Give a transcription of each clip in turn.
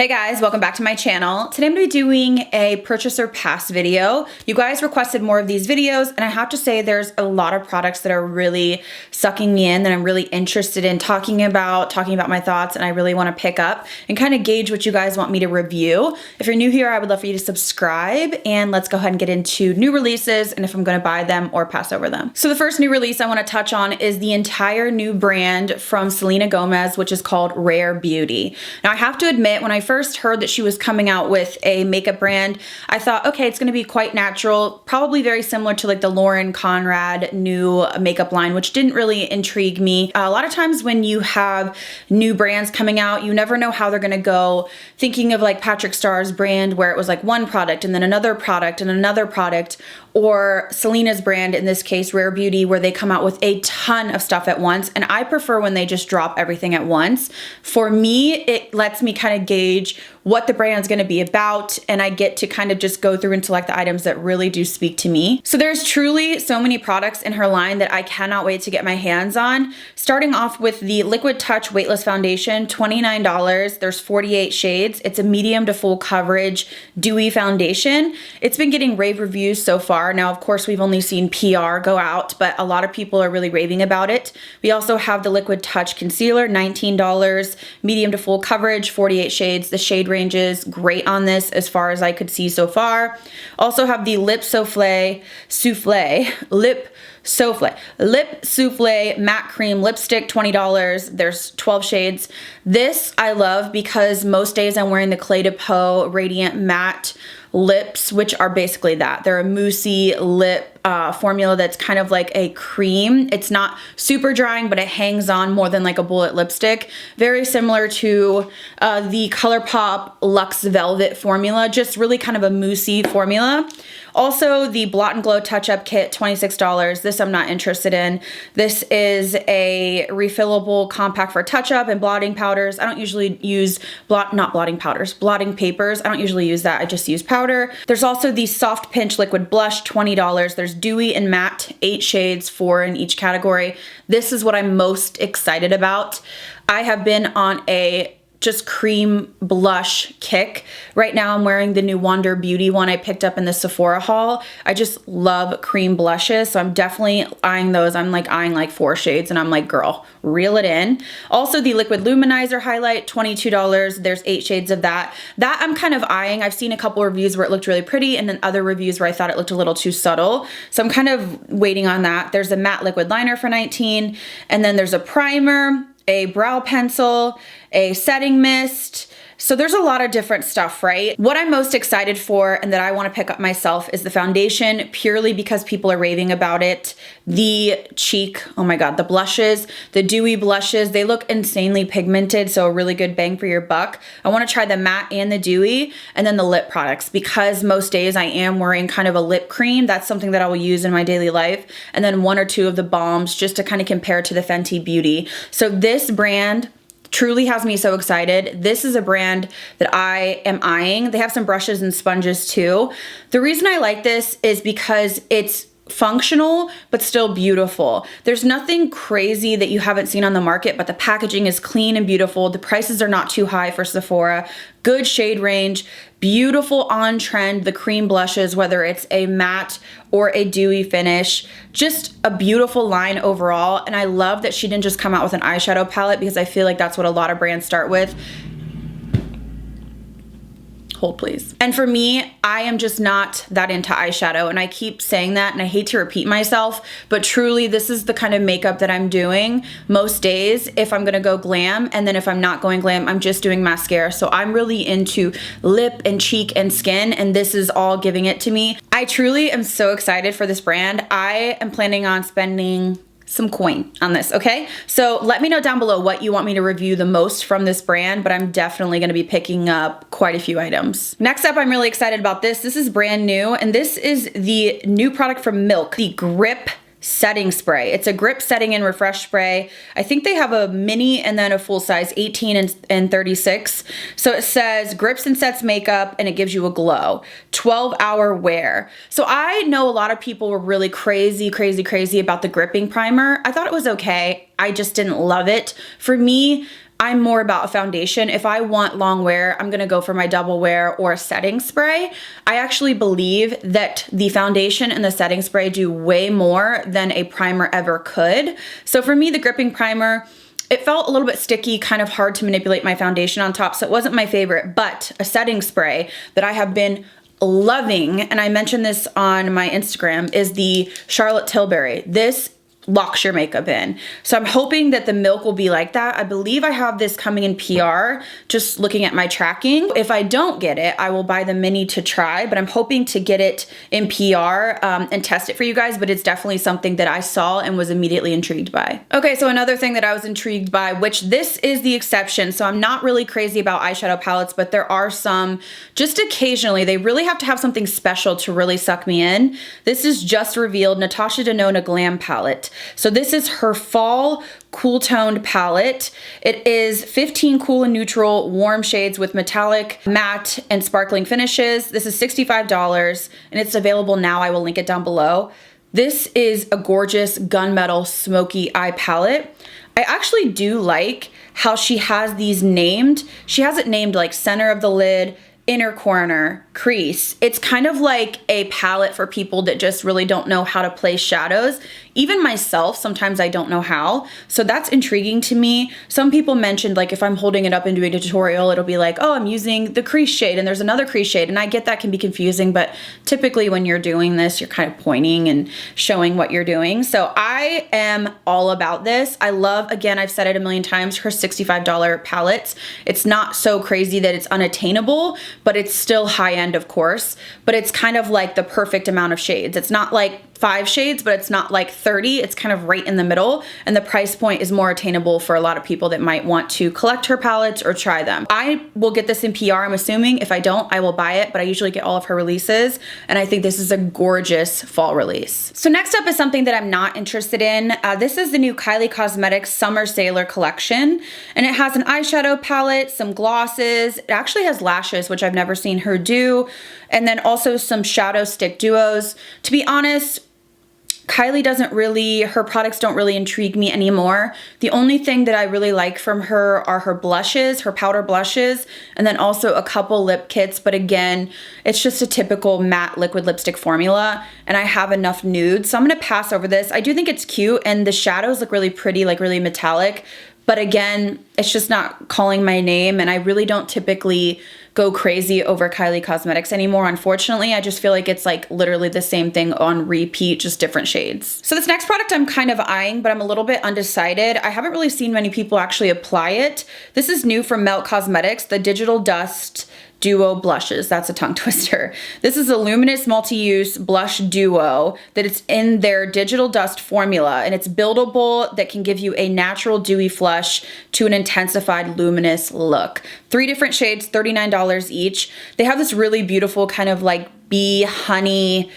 Hey guys, welcome back to my channel. Today I'm going to be doing a purchaser pass video. You guys requested more of these videos, and I have to say there's a lot of products that are really sucking me in that I'm really interested in talking about my thoughts, and I really want to pick up and kind of gauge what you guys want me to review. If you're new here, I would love for you to subscribe, and let's go ahead and get into new releases and if I'm going to buy them or pass over them. So the first new release I want to touch on is the entire new brand from Selena Gomez, which is called Rare Beauty. Now I have to admit, when I first heard that she was coming out with a makeup brand, I thought, okay, it's going to be quite natural, probably very similar to like the Lauren Conrad new makeup line, which didn't really intrigue me. A lot of times when you have new brands coming out, you never know how they're going to go. Thinking of like Patrick Starr's brand where it was like one product and then another product and another product, or Selena's brand, in this case, Rare Beauty, where they come out with a ton of stuff at once. And I prefer when they just drop everything at once. For me, it lets me kind of gauge what the brand's going to be about, and I get to kind of just go through and select the items that really do speak to me. So there's truly so many products in her line that I cannot wait to get my hands on. Starting off with the Liquid Touch Weightless Foundation, $29. There's 48 shades. It's a medium to full coverage dewy foundation. It's been getting rave reviews so far. Now, of course, we've only seen PR go out, but a lot of people are really raving about it. We also have the Liquid Touch Concealer, $19, medium to full coverage, 48 shades. The shade range is great on this as far as I could see so far. Also have the Lip Souffle Matte Cream Lipstick, $20. There's 12 shades. This I love because most days I'm wearing the Clé de Peau Radiant Matte lips, which are basically that. They're a moussey lip formula that's kind of like a cream. It's not super drying, but it hangs on more than like a bullet lipstick. Very similar to the ColourPop Luxe Velvet formula, just really kind of a moussey formula. Also, the Blot and Glow Touch-Up Kit, $26. This I'm not interested in. This is a refillable compact for touch-up and blotting powders. I don't usually use blotting papers. I don't usually use that. I just use powder. There's also the Soft Pinch Liquid Blush, $20. There's dewy and matte, 8 shades, 4 in each category. This is what I'm most excited about. I have been on a just cream blush kick. Right now I'm wearing the new Wander Beauty one I picked up in the Sephora haul. I just love cream blushes, so I'm definitely eyeing those. I'm like eyeing like 4 shades and I'm like, girl, reel it in. Also the Liquid Luminizer Highlight, $22. There's 8 shades of that. That I'm kind of eyeing. I've seen a couple reviews where it looked really pretty and then other reviews where I thought it looked a little too subtle. So I'm kind of waiting on that. There's a matte liquid liner for $19, and then there's a primer, a brow pencil, a setting mist. So there's a lot of different stuff, right? What I'm most excited for and that I want to pick up myself is the foundation, purely because people are raving about it. The cheek, oh my God, the blushes, the dewy blushes, they look insanely pigmented, so a really good bang for your buck. I want to try the matte and the dewy, and then the lip products, because most days I am wearing kind of a lip cream. That's something that I will use in my daily life. And then 1 or 2 of the balms just to kind of compare to the Fenty Beauty. So this brand truly has me so excited. This is a brand that I am eyeing. They have some brushes and sponges too. The reason I like this is because it's functional but still beautiful. There's nothing crazy that you haven't seen on the market, but the packaging is clean and beautiful. The prices are not too high for Sephora. Good shade range, beautiful on trend, the cream blushes, whether it's a matte or a dewy finish, just a beautiful line overall. And I love that she didn't just come out with an eyeshadow palette, because I feel like that's what a lot of brands start with. Hold please. And for me, I am just not that into eyeshadow, and I keep saying that, and I hate to repeat myself, but truly this is the kind of makeup that I'm doing most days if I'm gonna go glam, and then if I'm not going glam, I'm just doing mascara. So I'm really into lip and cheek and skin, and this is all giving it to me. I truly am so excited for this brand. I am planning on spending some coin on this, okay? So let me know down below what you want me to review the most from this brand, but I'm definitely gonna be picking up quite a few items. Next up, I'm really excited about this. This is brand new, and this is the new product from Milky, the Grip setting spray. It's a grip setting and refresh spray. I think they have a mini and then a full size, 18 and 36. So it says grips and sets makeup, and it gives you a glow. 12-hour wear. So I know a lot of people were really crazy about the gripping primer. I thought it was okay. I just didn't love it. For me, I'm more about a foundation. If I want long wear, I'm gonna go for my double wear or a setting spray. I actually believe that the foundation and the setting spray do way more than a primer ever could. So for me, the gripping primer, it felt a little bit sticky, kind of hard to manipulate my foundation on top, so it wasn't my favorite, but a setting spray that I have been loving, and I mentioned this on my Instagram, is the Charlotte Tilbury. This locks your makeup in. So I'm hoping that the Milk will be like that. I believe I have this coming in PR, just looking at my tracking. If I don't get it, I will buy the mini to try, but I'm hoping to get it in PR and test it for you guys, but it's definitely something that I saw and was immediately intrigued by. Okay, so another thing that I was intrigued by, which this is the exception, so I'm not really crazy about eyeshadow palettes, but there are some, just occasionally, they really have to have something special to really suck me in. This is just revealed Natasha Denona Glam palette. So this is her fall cool toned palette. It is 15 cool and neutral warm shades with metallic, matte, and sparkling finishes. This is $65 and it's available now. I will link it down below. This is a gorgeous gunmetal smoky eye palette. I actually do like how she has these named. She has it named like center of the lid, inner corner, crease. It's kind of like a palette for people that just really don't know how to place shadows. Even myself, sometimes I don't know how. So that's intriguing to me. Some people mentioned like if I'm holding it up and doing a tutorial, it'll be like, oh, I'm using the crease shade and there's another crease shade. And I get that can be confusing, but typically when you're doing this, you're kind of pointing and showing what you're doing. So I am all about this. I love, again, I've said it a million times, her $65 palettes. It's not so crazy that it's unattainable, but it's still high end, of course, but it's kind of like the perfect amount of shades. It's not like 5 shades, but it's not like 30. It's kind of right in the middle, and the price point is more attainable for a lot of people that might want to collect her palettes or try them. I will get this in PR, I'm assuming. If I don't, I will buy it, but I usually get all of her releases, and I think this is a gorgeous fall release. So next up is something that I'm not interested in. This is the new Kylie Cosmetics Summer Sailor collection, and it has an eyeshadow palette, some glosses. It actually has lashes, which I've never seen her do, and then also some shadow stick duos. To be honest, Kylie doesn't really, her products don't really intrigue me anymore. The only thing that I really like from her are her blushes, her powder blushes, and then also a couple lip kits. But again, it's just a typical matte liquid lipstick formula, and I have enough nudes. So I'm gonna pass over this. I do think it's cute, and the shadows look really pretty, like really metallic. But again, it's just not calling my name, and I really don't typically go crazy over Kylie Cosmetics anymore. Unfortunately, I just feel like it's like literally the same thing on repeat, just different shades. So this next product I'm kind of eyeing, but I'm a little bit undecided. I haven't really seen many people actually apply it. This is new from Melt Cosmetics, the Digital Dust Duo Blushes. That's a tongue twister. This is a luminous multi-use blush duo that it's in their Digital Dust formula, and it's buildable that can give you a natural dewy flush to an intensified luminous look. 3 different shades, $39 each. They have this really beautiful kind of like bee, honey,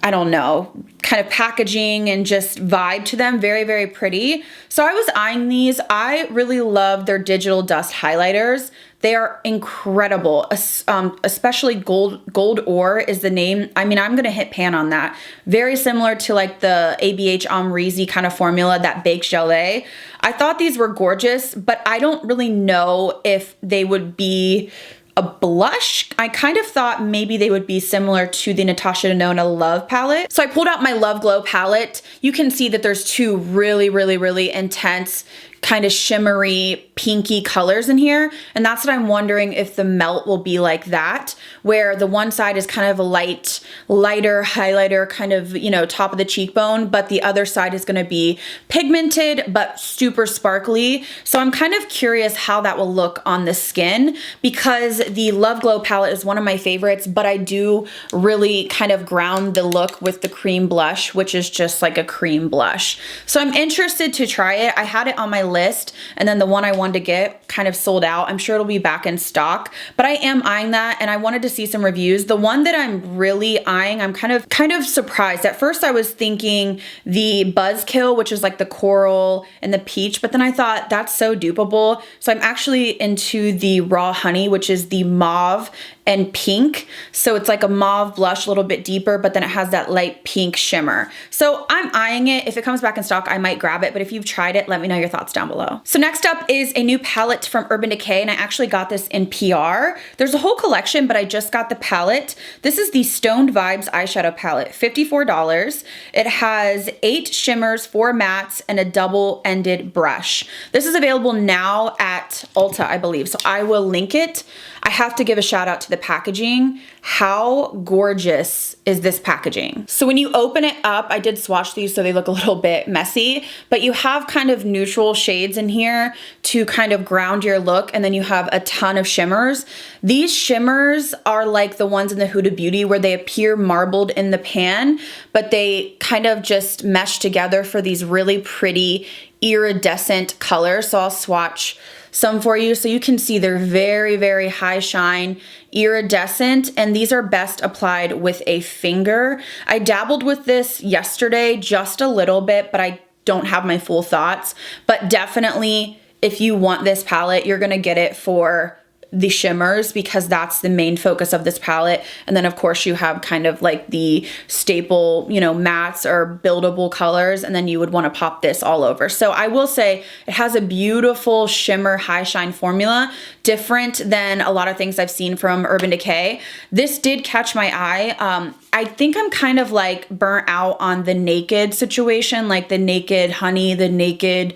I don't know, kind of packaging and just vibe to them. Very, very pretty. So I was eyeing these. I really love their Digital Dust highlighters. They are incredible, especially Gold Ore is the name. I mean, I'm gonna hit pan on that. Very similar to like the ABH Amrezy kind of formula, that baked gelée. I thought these were gorgeous, but I don't really know if they would be a blush. I kind of thought maybe they would be similar to the Natasha Denona Love palette. So I pulled out my Love Glow palette. You can see that there's 2 really, really, really intense kind of shimmery pinky colors in here, and that's what I'm wondering if the Melt will be like that, where the one side is kind of a lighter highlighter, kind of, you know, top of the cheekbone, but the other side is going to be pigmented but super sparkly. So I'm kind of curious how that will look on the skin, because the Love Glow palette is one of my favorites, but I do really kind of ground the look with the cream blush, which is just like a cream blush. So I'm interested to try it. I had it on my list, and then the one I wanted to get kind of sold out. I'm sure it'll be back in stock, but I am eyeing that, and I wanted to see some reviews. The one that I'm really eyeing, I'm kind of surprised. At first I was thinking the Buzzkill, which is like the coral and the peach, but then I thought that's so dupeable. So I'm actually into the Raw Honey, which is the mauve and pink. So it's like a mauve blush, a little bit deeper, but then it has that light pink shimmer. So I'm eyeing it. If it comes back in stock, I might grab it, but if you've tried it, let me know your thoughts down down below. So next up is a new palette from Urban Decay, and I actually got this in PR. There's a whole collection, but I just got the palette. This is the Stoned Vibes eyeshadow palette, $54. It has 8 shimmers, 4 mattes, and a double-ended brush. This is available now at Ulta, I believe, so I will link it. I have to give a shout out to the packaging. How gorgeous is this packaging? So when you open it up, I did swatch these so they look a little bit messy, but you have kind of neutral shades in here to kind of ground your look, and then you have a ton of shimmers. These shimmers are like the ones in the Huda Beauty where they appear marbled in the pan, but they kind of just mesh together for these really pretty iridescent colors. So I'll swatch some for you so you can see they're very, very high shine, iridescent, and these are best applied with a finger. I dabbled with this yesterday just a little bit, but I don't have my full thoughts. But definitely, if you want this palette, you're gonna get it for the shimmers because that's the main focus of this palette. And then of course you have kind of like the staple, you know, mattes or buildable colors, and then you would want to pop this all over. So I will say it has a beautiful shimmer high shine formula, different than a lot of things I've seen from Urban Decay. This did catch my eye. I think I'm kind of like burnt out on the Naked situation, like the Naked Honey, the Naked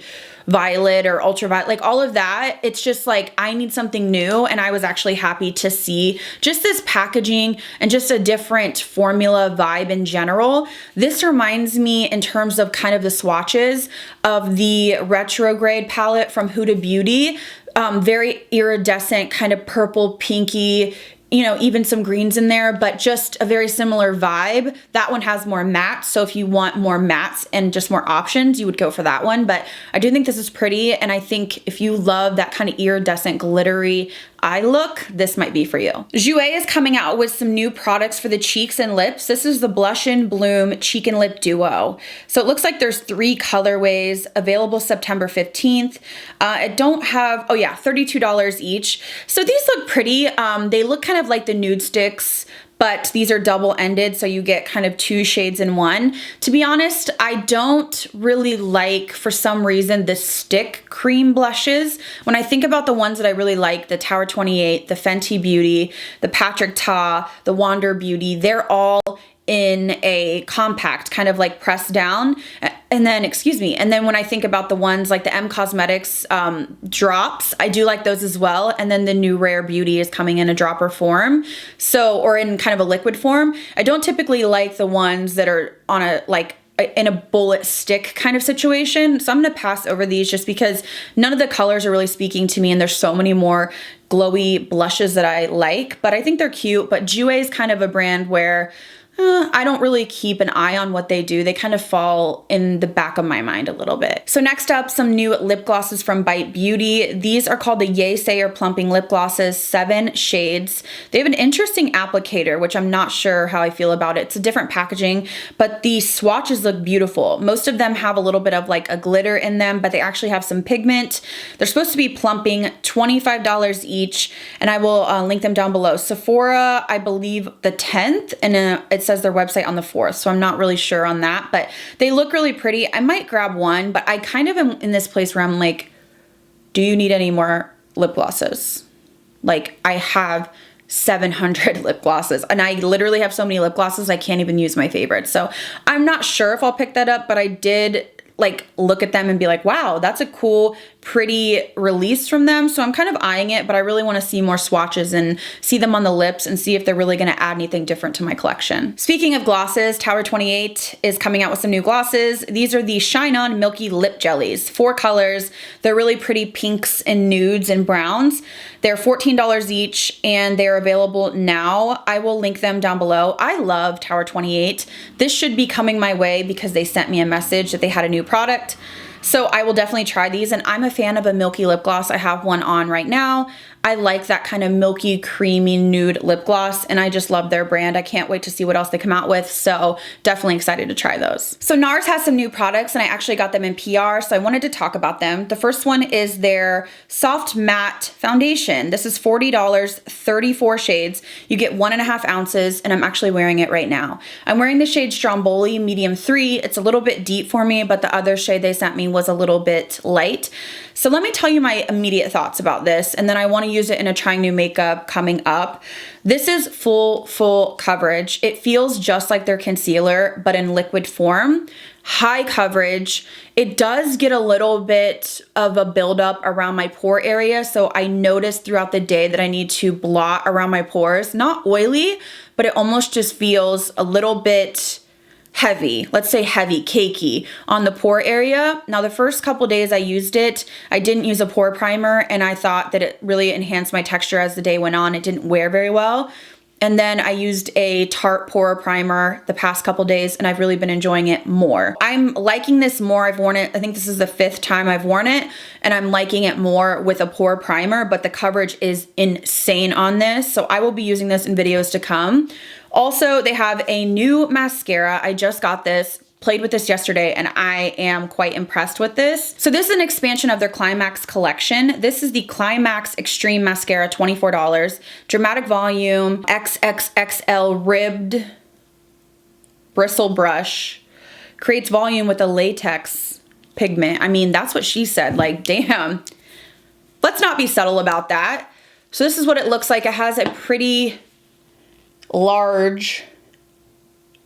Violet or Ultraviolet, like all of that. It's just like, I need something new. And I was actually happy to see just this packaging and just a different formula vibe in general. This reminds me in terms of kind of the swatches of the Retrograde palette from Huda Beauty. Very iridescent, kind of purple, pinky, you know, even some greens in there, but just a very similar vibe. That one has more mattes, so if you want more mattes and just more options, you would go for that one. But I do think this is pretty, and I think if you love that kind of iridescent, glittery eye look, this might be for you. Jouer is coming out with some new products for the cheeks and lips. This is the Blush and Bloom Cheek and Lip Duo. So it looks like there's 3 colorways available September 15th. I don't have, oh yeah, $32 each. So these look pretty. They look kind of like the nude sticks, but these are double-ended, so you get kind of 2 shades in one. To be honest, I don't really like, for some reason, the stick cream blushes. When I think about the ones that I really like, the Tower 28, the Fenty Beauty, the Patrick Ta, the Wander Beauty, they're all in a compact, kind of like pressed down. And then, excuse me, and then when I think about the ones like the M Cosmetics drops, I do like those as well. And then the new Rare Beauty is coming in a dropper form. So, or in kind of a liquid form. I don't typically like the ones that are on a, like, in a bullet stick kind of situation. So I'm gonna pass over these just because none of the colors are really speaking to me, and there's so many more glowy blushes that I like, but I think they're cute. But Jouer is kind of a brand where I don't really keep an eye on what they do. They kind of fall in the back of my mind a little bit. So next up, some new lip glosses from Bite Beauty. These are called the Yaysayer Plumping Lip Glosses, 7 shades. They have an interesting applicator, which I'm not sure how I feel about it. It's a different packaging, but the swatches look beautiful. Most of them have a little bit of like a glitter in them, but they actually have some pigment. They're supposed to be plumping, $25 each, and I will link them down below. Sephora, I believe the 10th, and it says their website on the 4th, so I'm not really sure on that, but they look really pretty. I might grab one, but I kind of am in this place where I'm like, do you need any more lip glosses? Like, I have 700 lip glosses, and I literally have so many lip glosses I can't even use my favorites. So I'm not sure if I'll pick that up, but I did like look at them and be like, wow, that's a cool, pretty release from them. So I'm kind of eyeing it, but I really want to see more swatches and see them on the lips and see if they're really going to add anything different to my collection. Speaking of glosses, Tower 28 is coming out with some new glosses. These are the Shine On Milky Lip Jellies, 4 colors. They're really pretty pinks and nudes and browns. They're $14 each, and they're available now. I will link them down below. I love Tower 28. This should be coming my way because they sent me a message that they had a new product. So I will definitely try these, and I'm a fan of a milky lip gloss. I have one on right now. I like that kind of milky, creamy, nude lip gloss, and I just love their brand. I can't wait to see what else they come out with, so definitely excited to try those. So NARS has some new products, and I actually got them in PR, so I wanted to talk about them. The first one is their Soft Matte Foundation. This is $40, 34 shades. You get 1.5 ounces, and I'm actually wearing it right now. I'm wearing the shade Stromboli Medium 3. It's a little bit deep for me, but the other shade they sent me shading was a little bit light. So let me tell you my immediate thoughts about this, and then I want to use it in a trying new makeup coming up. This is full coverage. It feels just like their concealer, but in liquid form. High coverage. It does get a little bit of a buildup around my pore area, so I noticed throughout the day that I need to blot around my pores. Not oily, but it almost just feels a little bit heavy, let's say heavy, cakey on the pore area. Now the first couple days I used it, I didn't use a pore primer, and I thought that it really enhanced my texture as the day went on. It didn't wear very well. And then I used a Tarte pore primer the past couple days, and I've really been enjoying it more. I'm liking this more. I've worn it, I think this is the 5th time I've worn it, and I'm liking it more with a pore primer, but the coverage is insane on this. So I will be using this in videos to come. Also, they have a new mascara. I just got this, played with this yesterday, and I am quite impressed with this. So this is an expansion of their Climax collection. This is the Climax Extreme Mascara, $24. Dramatic Volume, XXXL Ribbed Bristle Brush. Creates volume with a latex pigment. I mean, that's what she said. Like, damn. Let's not be subtle about that. So this is what it looks like. It has a pretty large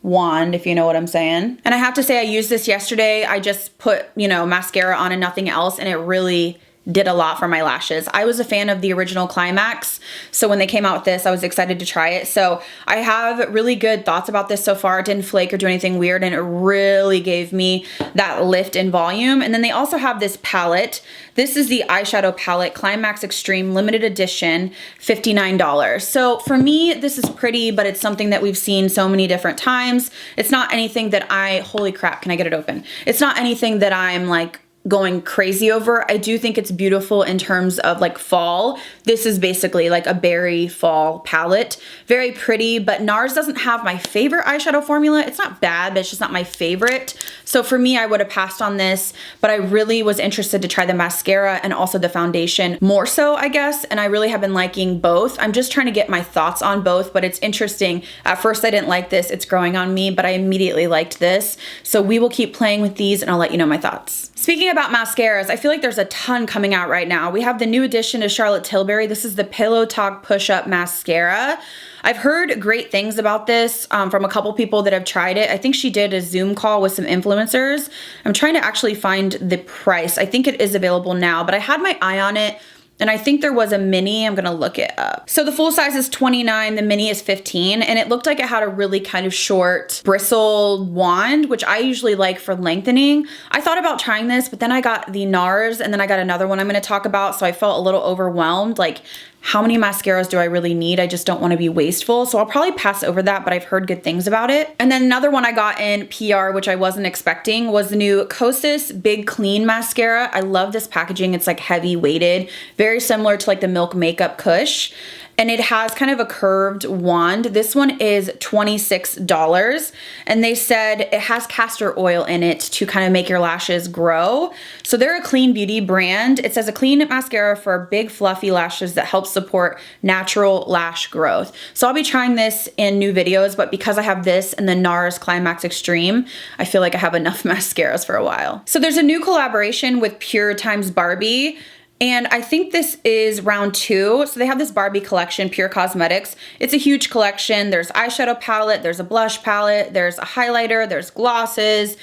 wand, if you know what I'm saying. And I have to say, I used this yesterday. I just put, you know, mascara on and nothing else, and it really did a lot for my lashes. I was a fan of the original Climax, so when they came out with this, I was excited to try it. So I have really good thoughts about this so far. It didn't flake or do anything weird, and it really gave me that lift in volume. And then they also have this palette. This is the eyeshadow palette, Climax Extreme Limited Edition, $59. So for me, this is pretty, but it's something that we've seen so many different times. It's not anything that holy crap, can I get it open? It's not anything that I'm like going crazy over. I do think it's beautiful in terms of like fall. This is basically like a berry fall palette. Very pretty, but NARS doesn't have my favorite eyeshadow formula. It's not bad, but it's just not my favorite. So for me, I would have passed on this, but I really was interested to try the mascara and also the foundation more so, I guess. And I really have been liking both. I'm just trying to get my thoughts on both, but it's interesting. At first I didn't like this. It's growing on me, but I immediately liked this. So we will keep playing with these and I'll let you know my thoughts. Speaking about mascaras, I feel like there's a ton coming out right now. We have the new addition to Charlotte Tilbury. This is the Pillow Talk Push-Up Mascara. I've heard great things about this from a couple people that have tried it. I think she did a Zoom call with some influencers. I'm trying to actually find the price. I think it is available now, but I had my eye on it. And I think there was a mini. I'm gonna look it up. So the full size is 29, the mini is 15, and it looked like it had a really kind of short bristled wand, which I usually like for lengthening. I thought about trying this, but then I got the NARS, and then I got another one I'm gonna talk about, so I felt a little overwhelmed. Like, how many mascaras do I really need? I just don't want to be wasteful. So I'll probably pass over that, but I've heard good things about it. And then another one I got in PR, which I wasn't expecting, was the new Kosas Big Clean Mascara. I love this packaging. It's like heavy weighted, very similar to like the Milk Makeup Kush. And it has kind of a curved wand. This one is $26. And they said it has castor oil in it to kind of make your lashes grow. So they're a clean beauty brand. It says a clean mascara for big fluffy lashes that helps support natural lash growth. So I'll be trying this in new videos, but because I have this and the NARS Climax Extreme, I feel like I have enough mascaras for a while. So there's a new collaboration with Pure Times Barbie. And I think this is round 2. So they have this Barbie collection, Pure Cosmetics. It's a huge collection. There's eyeshadow palette, there's a blush palette, there's a highlighter, there's glosses.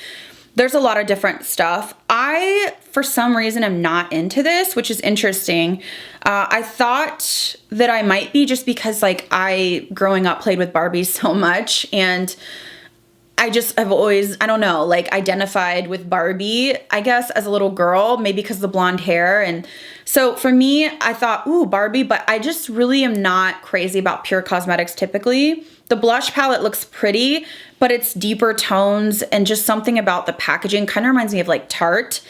There's a lot of different stuff. I, for some reason, am not into this, which is interesting. I thought that I might be just because like I, growing up, played with Barbies so much, and I just have always, I don't know, like identified with Barbie, I guess, as a little girl, maybe because of the blonde hair. And so for me, I thought, ooh, Barbie, but I just really am not crazy about Pure Cosmetics typically. The blush palette looks pretty, but it's deeper tones and just something about the packaging kind of reminds me of like Tarte.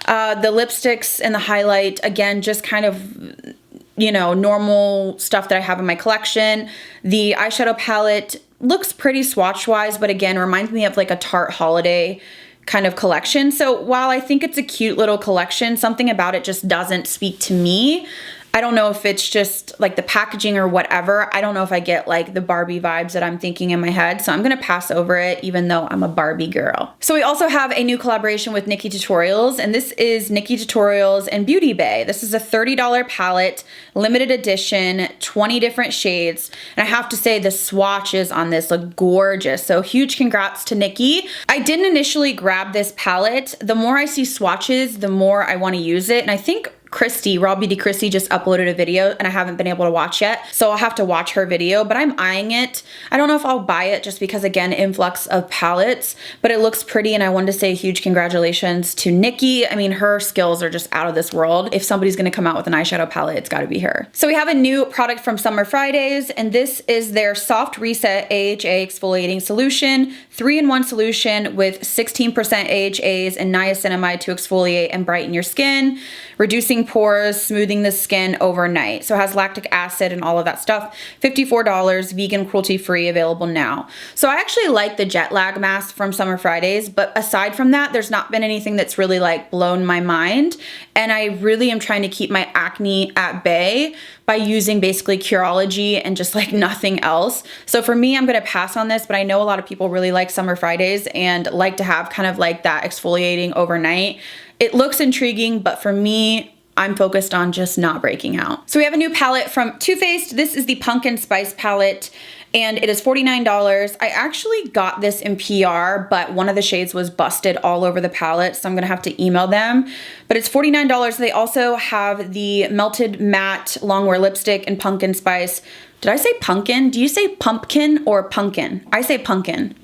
The lipsticks and the highlight, again, just kind of, you know, normal stuff that I have in my collection. The eyeshadow palette looks pretty swatch-wise, but again, reminds me of like a Tarte holiday kind of collection. So while I think it's a cute little collection, something about it just doesn't speak to me. I don't know if it's just like the packaging or whatever. I don't know if I get like the Barbie vibes that I'm thinking in my head. So I'm gonna pass over it even though I'm a Barbie girl. So we also have a new collaboration with Nikki Tutorials, and this is Nikki Tutorials and Beauty Bay. This is a $30 palette, limited edition, 20 different shades. And I have to say the swatches on this look gorgeous. So huge congrats to Nikki. I didn't initially grab this palette. The more I see swatches, the more I wanna use it. And I think Christy, Raw Beauty Christy, just uploaded a video and I haven't been able to watch yet. So I'll have to watch her video, but I'm eyeing it. I don't know if I'll buy it just because, again, influx of palettes, but it looks pretty and I wanted to say a huge congratulations to Nikki. I mean, her skills are just out of this world. If somebody's gonna come out with an eyeshadow palette, it's gotta be her. So we have a new product from Summer Fridays, and this is their Soft Reset AHA Exfoliating Solution, 3-in-1 solution with 16% AHAs and niacinamide to exfoliate and brighten your skin, reducing pores, smoothing the skin overnight. So it has lactic acid and all of that stuff. $54, vegan, cruelty-free, available now. So I actually like the jet lag mask from Summer Fridays, but aside from that, there's not been anything that's really like blown my mind. And I really am trying to keep my acne at bay by using basically Curology and just like nothing else. So for me, I'm gonna pass on this, but I know a lot of people really like Summer Fridays and like to have kind of like that exfoliating overnight. It looks intriguing, but for me, I'm focused on just not breaking out. So we have a new palette from Too Faced. This is the Pumpkin Spice palette, and it is $49. I actually got this in PR, but one of the shades was busted all over the palette, so I'm gonna have to email them. But it's $49. They also have the Melted Matte Longwear Lipstick in Pumpkin Spice. Did I say pumpkin? Do you say pumpkin or pumpkin? I say pumpkin.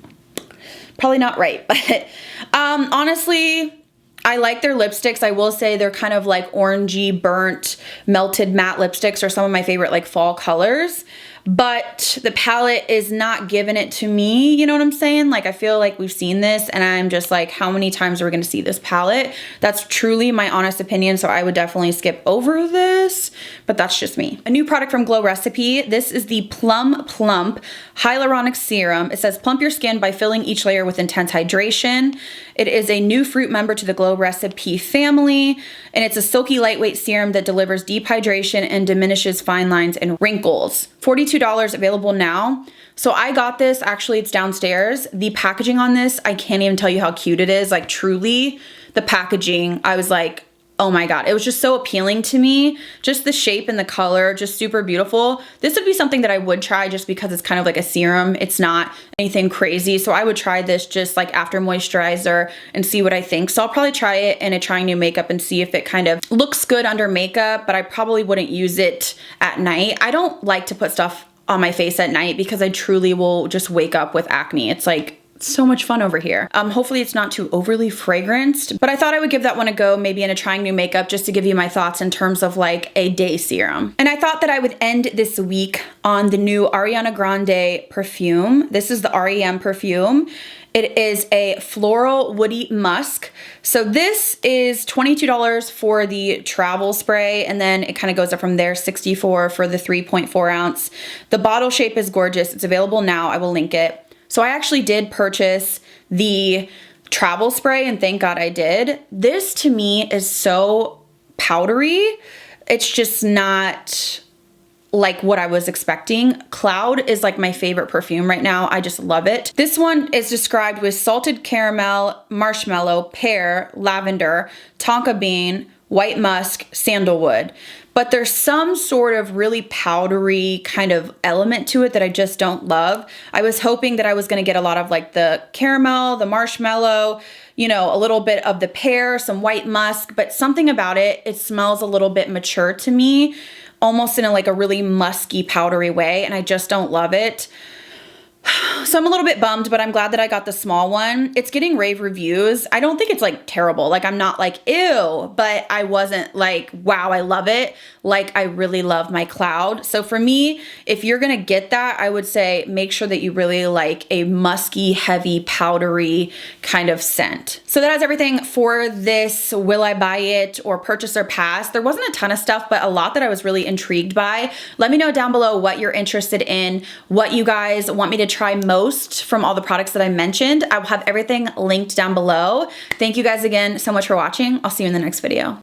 Probably not right, but honestly, I like their lipsticks. I will say they're kind of like orangey, burnt, melted matte lipsticks are some of my favorite like fall colors. But the palette is not giving it to me, you know what I'm saying? Like I feel like we've seen this and I'm just like, how many times are we gonna see this palette? That's truly my honest opinion, so I would definitely skip over this, but that's just me. A new product from Glow Recipe. This is the Plump Hyaluronic Serum. It says plump your skin by filling each layer with intense hydration. It is a new fruit member to the Glow Recipe family, and it's a silky lightweight serum that delivers deep hydration and diminishes fine lines and wrinkles. $42 available now. So I got this, actually it's downstairs. The packaging on this, I can't even tell you how cute it is. Like truly, the packaging, I was like, oh my God, it was just so appealing to me. Just the shape and the color, just super beautiful. This would be something that I would try just because it's kind of like a serum. It's not anything crazy. So I would try this just like after moisturizer and see what I think. So I'll probably try it in a trying new makeup and see if it kind of looks good under makeup, but I probably wouldn't use it at night. I don't like to put stuff on my face at night because I truly will just wake up with acne. It's like, so much fun over here. Hopefully it's not too overly fragranced, but I thought I would give that one a go, maybe in a trying new makeup, just to give you my thoughts in terms of like a day serum. And I thought that I would end this week on the new Ariana Grande perfume. This is the REM perfume. It is a floral woody musk. So this is $22 for the travel spray, and then it kind of goes up from there, $64 for the 3.4 ounce. The bottle shape is gorgeous. It's available now. I will link it. So I actually did purchase the travel spray, and thank God I did. This to me is so powdery. It's just not like what I was expecting. Cloud is like my favorite perfume right now. I just love it. This one is described with salted caramel, marshmallow, pear, lavender, tonka bean, white musk, sandalwood. But there's some sort of really powdery kind of element to it that I just don't love. I was hoping that I was gonna get a lot of like the caramel, the marshmallow, you know, a little bit of the pear, some white musk, but something about it, it smells a little bit mature to me, almost in like a really musky, powdery way, and I just don't love it. So I'm a little bit bummed, but I'm glad that I got the small one. It's getting rave reviews. I don't think it's like terrible. Like I'm not like, ew, but I wasn't like, wow, I love it. Like I really love my Cloud. So for me, if you're gonna get that, I would say make sure that you really like a musky, heavy, powdery kind of scent. So that is everything for this will I buy it or purchase or pass. There wasn't a ton of stuff, but a lot that I was really intrigued by. Let me know down below what you're interested in, what you guys want me to try most from all the products that I mentioned. I will have everything linked down below. Thank you guys again so much for watching. I'll see you in the next video.